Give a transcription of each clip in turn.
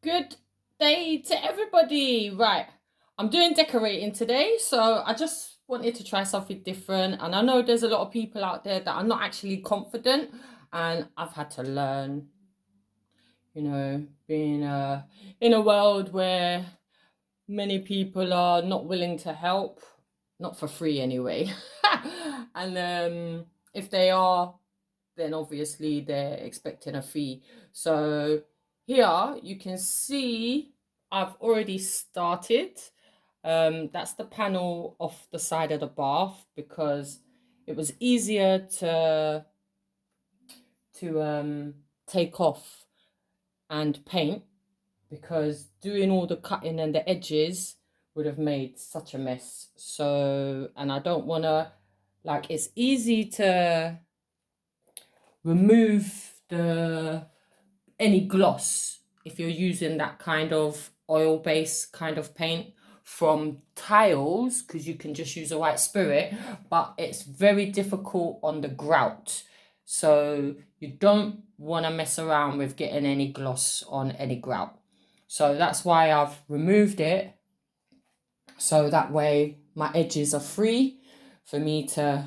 Good day to everybody. Right, I'm doing decorating today, so I just wanted to try something different. And I know there's a lot of people out there that are not actually confident, and I've had to learn, being in a world where many people are not willing to help, not for free anyway. And if they are, then obviously they're expecting a fee. So here you can see I've already started. That's the panel off the side of the bath because it was easier to take off and paint, because doing all the cutting and the edges would have made such a mess. So, and I don't want to, like, it's easy to remove the any gloss if you're using that kind of oil-based kind of paint from tiles, because you can just use a white spirit, but it's very difficult on the grout. So you don't want to mess around with getting any gloss on any grout. So that's why I've removed it, so that way my edges are free for me to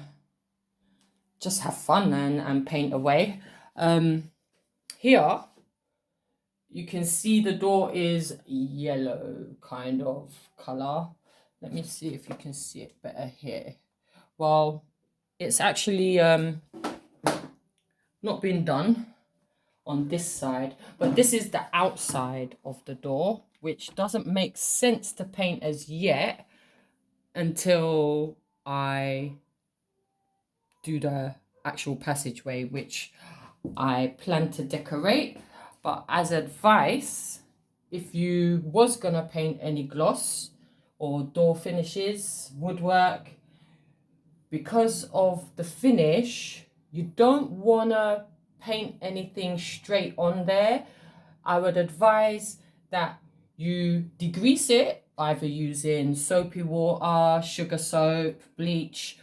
just have fun and paint away. Here you can see the door is yellow kind of color. Let me see if you can see it better here. Well, it's actually not been done on this side, but this is the outside of the door, which doesn't make sense to paint as yet until I do the actual passageway, which I plan to decorate. But as advice, if you was gonna paint any gloss or door finishes, woodwork, because of the finish, you don't wanna paint anything straight on there. I would advise that you degrease it, either using soapy water, sugar soap, bleach.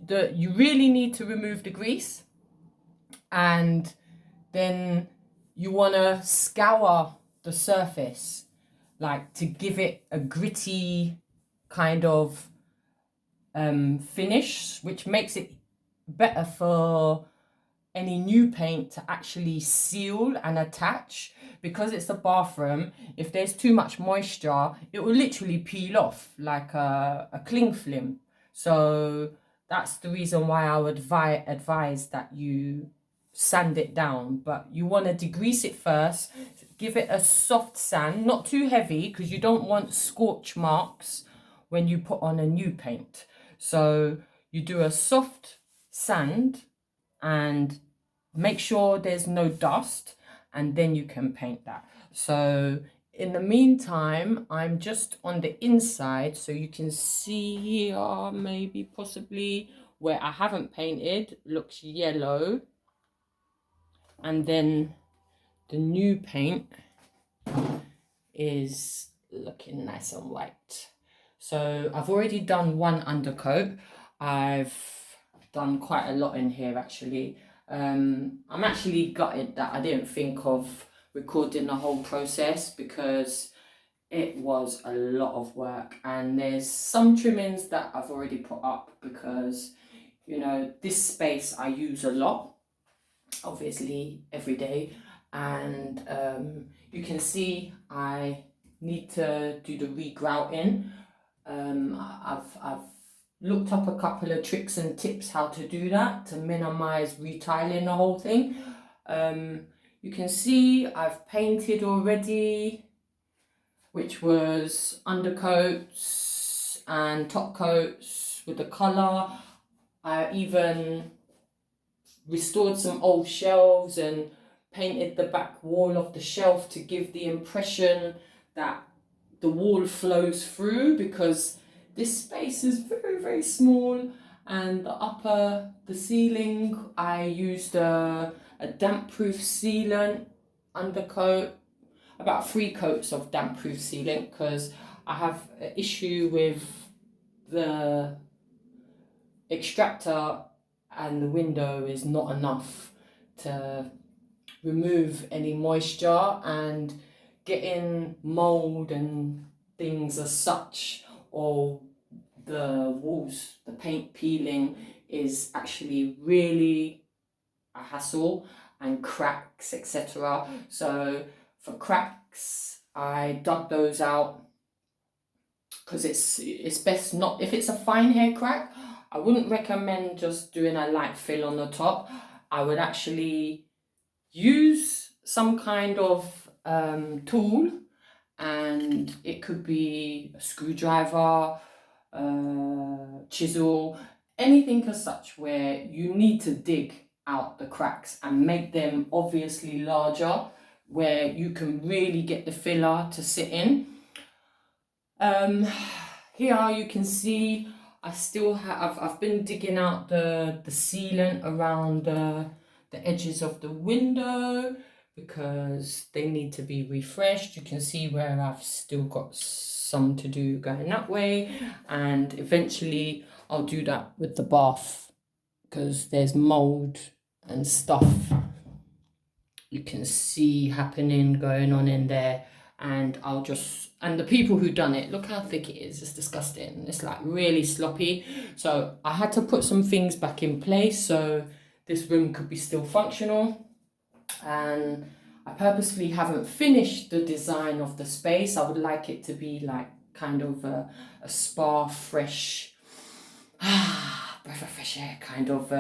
You really need to remove the grease, and then you want to scour the surface, like to give it a gritty kind of finish, which makes it better for any new paint to actually seal and attach. Because it's a bathroom, if there's too much moisture, it will literally peel off like a cling film. So that's the reason why I would advise that you sand it down. But you want to degrease it first, give it a soft sand, not too heavy, because you don't want scorch marks when you put on a new paint. So you do a soft sand and make sure there's no dust, and then you can paint that. So in the meantime, I'm just on the inside, so you can see here, maybe possibly where I haven't painted looks yellow, and then the new paint is looking nice and white. So I've already done one undercoat. I've done quite a lot in here actually. I'm actually gutted that I didn't think of recording the whole process, because it was a lot of work, and there's some trimmings that I've already put up because this space I use a lot, obviously every day, and you can see I need to do the regrouting. I've looked up a couple of tricks and tips how to do that to minimize retiling the whole thing. You can see I've painted already, which was undercoats and top coats with the color. I even restored some old shelves and painted the back wall of the shelf to give the impression that the wall flows through, because this space is very, very small. And the ceiling, I used a damp proof sealant undercoat, about 3 coats of damp proof sealant, because I have an issue with the extractor and the window is not enough to remove any moisture and getting mold and things as such, or the walls, the paint peeling, is actually really a hassle, and cracks, etc. So for cracks, I dug those out because it's best not, if it's a fine hair crack, I wouldn't recommend just doing a light fill on the top. I would actually use some kind of tool, and it could be a screwdriver, chisel, anything as such where you need to dig out the cracks and make them obviously larger, where you can really get the filler to sit in. Here you can see I still have, I've been digging out the sealant around the edges of the window because they need to be refreshed. You can see where I've still got some to do going that way, and eventually I'll do that with the bath because there's mold and stuff you can see happening going on in there. And I'll just, and the people who done it, look how thick it is, it's disgusting, it's like really sloppy. So I had to put some things back in place so this room could be still functional. And I purposely haven't finished the design of the space. I would like it to be like kind of a spa fresh, breath of fresh air kind of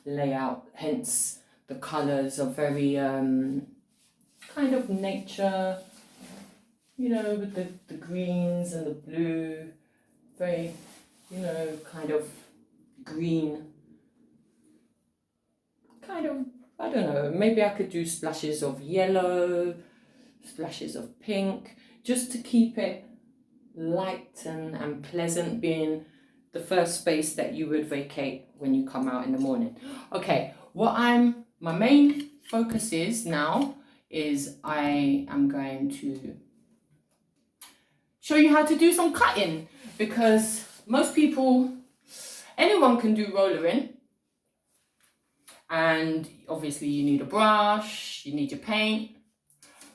layout, hence the colours are very kind of nature, you know, with the greens and the blue, very, you know, kind of green, kind of, I don't know, maybe I could do splashes of yellow, splashes of pink, just to keep it light and pleasant, being the first space that you would vacate when you come out in the morning. Okay, my main focus is now is I am going to show you how to do some cutting, because most people, anyone can do rollering, and obviously you need a brush, you need your paint.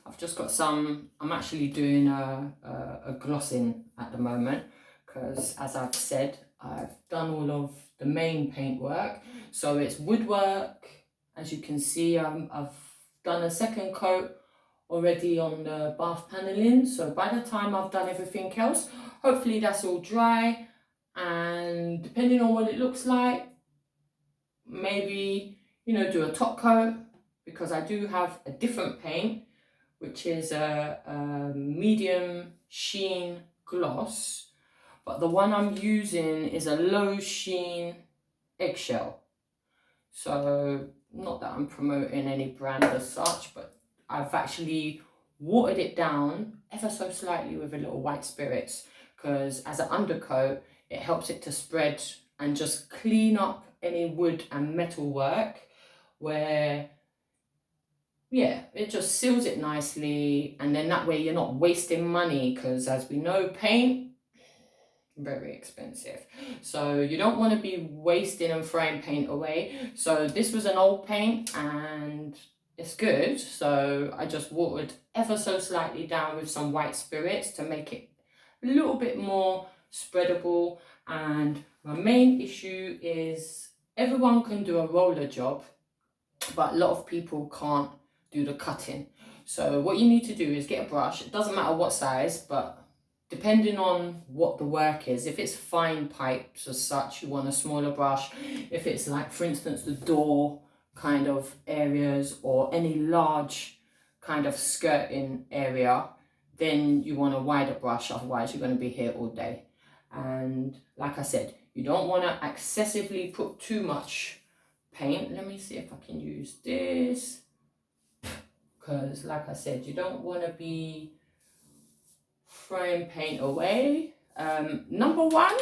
I've just got some, I'm actually doing a glossing at the moment because, as I've said, I've done all of the main paint work, so it's woodwork. As you can see, I've done a second coat already on the bath paneling, so by the time I've done everything else, hopefully that's all dry, and depending on what it looks like, maybe, you know, do a top coat, because I do have a different paint which is a medium sheen gloss, but the one I'm using is a low sheen eggshell. So not that I'm promoting any brand as such, but I've actually watered it down ever so slightly with a little white spirits, because as an undercoat it helps it to spread and just clean up any wood and metal work, where yeah, it just seals it nicely, and then that way you're not wasting money, because as we know, paint, very expensive, so you don't want to be wasting and throwing paint away. So this was an old paint and it's good, so I just watered ever so slightly down with some white spirits to make it a little bit more spreadable. And my main issue is everyone can do a roller job, but a lot of people can't do the cutting. So what you need to do is get a brush. It doesn't matter what size, but depending on what the work is, if it's fine pipes as such, you want a smaller brush. If it's like, for instance, the door kind of areas or any large kind of skirting area, then you want a wider brush, otherwise you're going to be here all day. And like I said, you don't want to excessively put too much paint. Let me see if I can use this, because like I said, you don't want to be throwing paint away. Number one,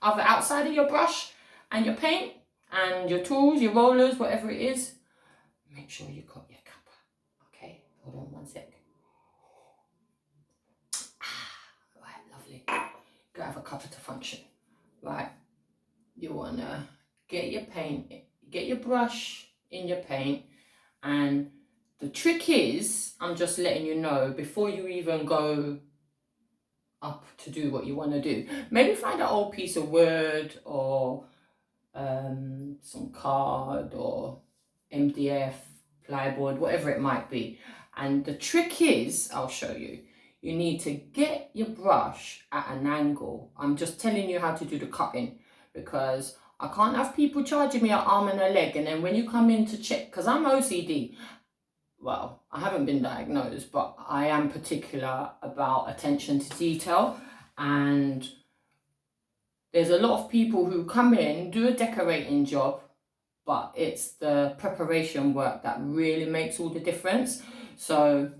either outside of your brush and your paint and your tools, your rollers, whatever it is, make sure you got your cup. Okay, hold on one sec. Right, lovely. Gotta have a cuppa to function. Right, you wanna get your paint, get your brush in your paint, and the trick is, I'm just letting you know, before you even go up to do what you want to do, maybe find an old piece of wood or some card or MDF, plywood, whatever it might be. And the trick is, I'll show you, you need to get your brush at an angle. I'm just telling you how to do the cutting, because I can't have people charging me an arm and a leg, and then when you come in to check, because I'm OCD, well, I haven't been diagnosed, but I am particular about attention to detail. And there's a lot of people who come in, do a decorating job, but it's the preparation work that really makes all the difference. So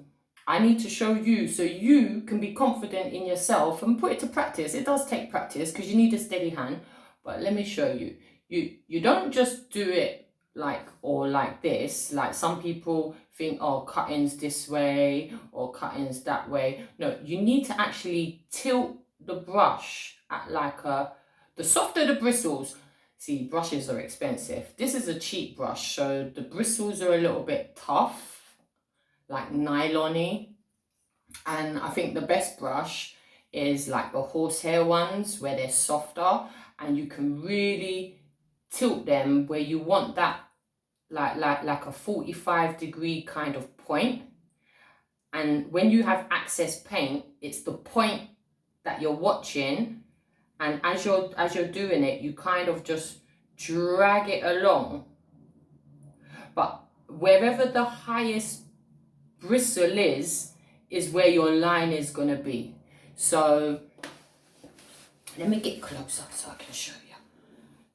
I need to show you so you can be confident in yourself and put it to practice. It does take practice because you need a steady hand, but let me show you. You don't just do it like this. Like some people think, oh, cutting's this way or cutting's that way. No, you need to actually tilt the brush at the softer the bristles. See, brushes are expensive. This is a cheap brush, so the bristles are a little bit tough, like nylon-y. And I think the best brush is like the horsehair ones where they're softer and you can really tilt them where you want that like a 45-degree kind of point. And when you have access paint, it's the point that you're watching, and as you're doing it, you kind of just drag it along. But wherever the highest bristle is where your line is going to be. So let me get closer so I can show you.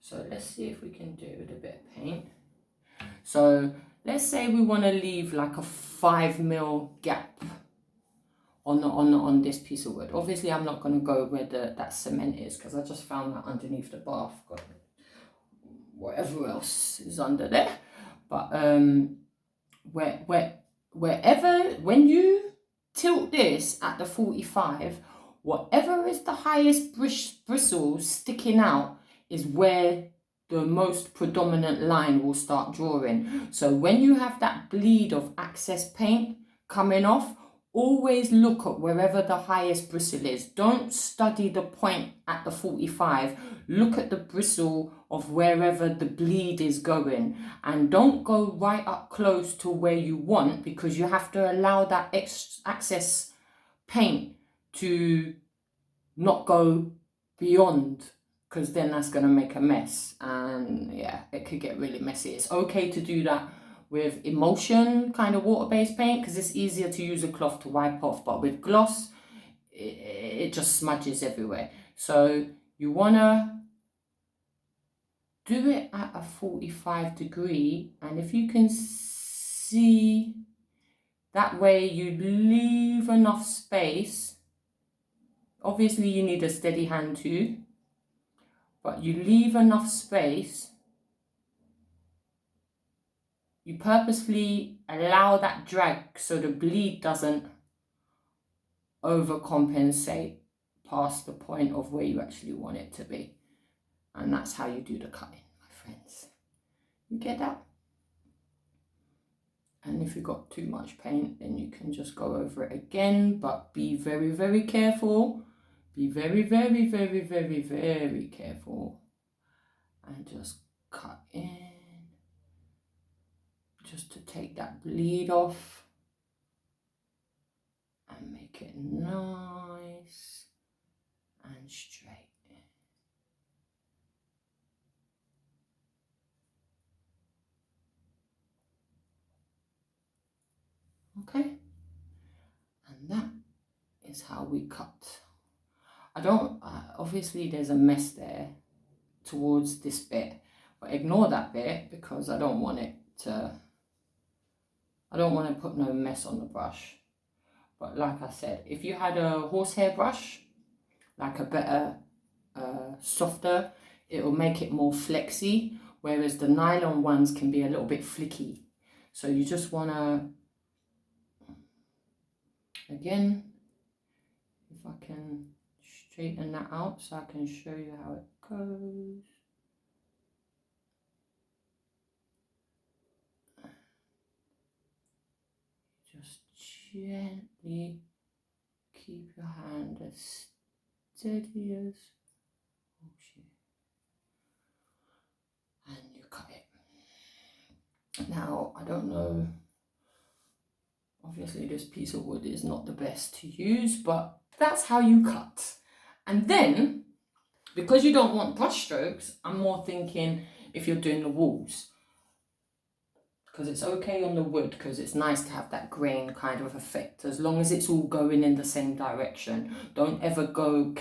So let's see if we can do it with a bit of paint. So let's say we want to leave like a 5mm gap on this piece of wood. Obviously I'm not going to go where that cement is, because I just found that underneath the bath. Got whatever else is under there. But wherever, when you tilt this at the 45, whatever is the highest bristle sticking out is where the most predominant line will start drawing. So when you have that bleed of excess paint coming off, always look at wherever the highest bristle is. Don't study the point at the 45. Look at the bristle of wherever the bleed is going. And don't go right up close to where you want, because you have to allow that excess paint to not go beyond, because then that's going to make a mess. And yeah, it could get really messy. It's okay to do that with emulsion kind of water-based paint, because it's easier to use a cloth to wipe off, but with gloss it just smudges everywhere. So you want to do it at a 45-degree, and if you can see, that way you leave enough space. Obviously you need a steady hand too, but you leave enough space. You purposefully allow that drag so the bleed doesn't overcompensate past the point of where you actually want it to be. And that's how you do the cutting, my friends. You get that? And if you've got too much paint, then you can just go over it again, but be very, very careful. Be very, very, very, very, very careful. And just cut in, just to take that bleed off and make it nice and straight. Okay, and that is how we cut. I don't, obviously there's a mess there towards this bit, but ignore that bit because I don't want to put no mess on the brush. But like I said, if you had a horsehair brush, like a better, softer, it will make it more flexy, whereas the nylon ones can be a little bit flicky. So you just want to, again, if I can straighten that out so I can show you how it goes. gently keep your hand as steady as, oh shit, and you cut it. Now, I don't know, obviously this piece of wood is not the best to use, but that's how you cut. And then, because you don't want brush strokes, I'm more thinking if you're doing the walls, because it's okay on the wood because it's nice to have that grain kind of effect as long as it's all going in the same direction. Don't ever go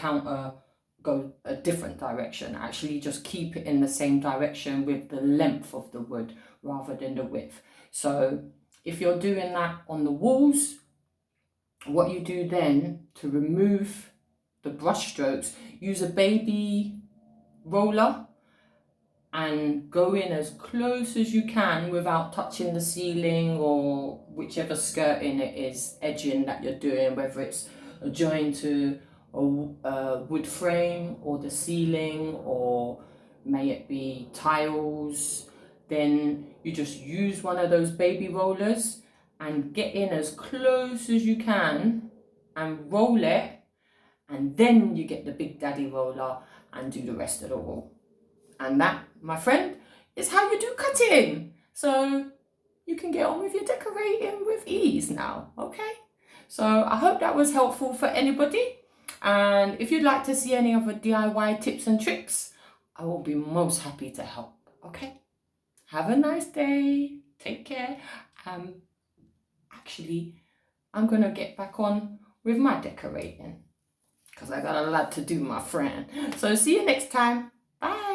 a different direction. Actually just keep it in the same direction with the length of the wood rather than the width. So if you're doing that on the walls, what you do then to remove the brush strokes, use a baby roller and go in as close as you can without touching the ceiling or whichever skirting it is, edging that you're doing, whether it's a join to a wood frame or the ceiling, or may it be tiles. Then you just use one of those baby rollers and get in as close as you can and roll it, and then you get the big daddy roller and do the rest of the wall. And that, my friend, is how you do cutting. So you can get on with your decorating with ease now, okay? So I hope that was helpful for anybody. And if you'd like to see any other DIY tips and tricks, I will be most happy to help, okay? Have a nice day. Take care. Actually, I'm going to get back on with my decorating because I got a lot to do, my friend. So see you next time. Bye.